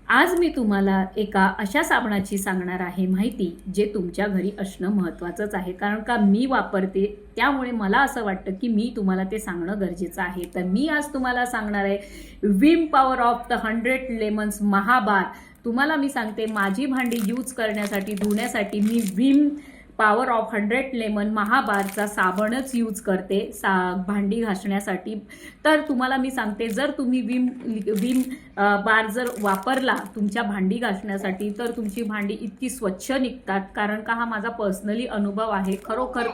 आज मी तुम्हाला एका अशा साबणाची सांगणार आहे माहिती जे तुमच्या घरी असणं महत्त्वाचंच आहे, कारण का मी वापरते त्यामुळे मला असं वाटतं की मी तुम्हाला ते सांगणं गरजेचं आहे। तर मी आज तुम्हाला सांगणार आहे Vim power of the 100 lemons Mahabar. तुम्हाला मी सांगते माझी भांडी यूज करण्यासाठी धुण्यासाठी मी विम पॉवर ऑफ 100 लेमन महाबारचा साबणच यूज करते भांडी घासण्यासाठी। तर तुम्हाला मी सांगते जर तुम्ही विम विम बार जर वापरला तुमच्या भांडी घासण्यासाठी तर तुमची भांडी इतकी स्वच्छ निघतात, कारण का हा माझा पर्सनली अनुभव आहे खरोखर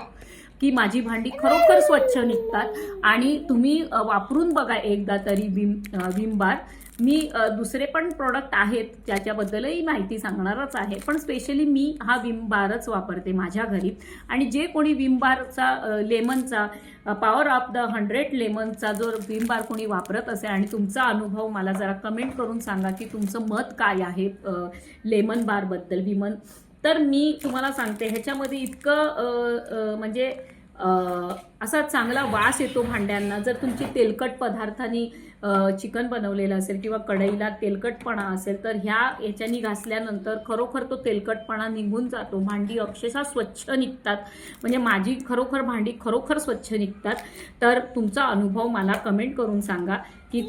की माझी भांडी खरोखर स्वच्छ निघतात। आणि तुम्ही वापरून बघा एकदा तरी विम बार। मी दुसरे पण प्रोडक्ट आहेत त्याच्याबद्दलही माहिती सांगणारच आहे, पण स्पेशली मी हा विम बारच वापरते माझ्या घरी। आणि जे कोणी विम बारचा लेमनचा पॉवर ऑफ द 100 लेमनचा जो विम बार कोणी वापरत असेल आणि तुमचा अनुभव मला जरा कमेंट करून सांगा की तुमचं मत काय आहे लेमन बारबद्दल विमन। तर मी तुम्हाला सांगते ह्याच्यामध्ये इतकं म्हणजे असा चांगला वास येतो भांड्यांना। जर तुमची तेलकट पदार्थांनी चिकन बनवलेलं असेल किंवा कढईला तेलकटपणा असेल तर ह्याच्यानी घासल्यानंतर खरोखर तो तेलकटपणा निघून जातो, भांडी अक्षरशः स्वच्छ निघतात। म्हणजे माझी खरोखर भांडी खरोखर स्वच्छ निघतात। तर तुमचा अनुभव मला कमेंट करून सांगा की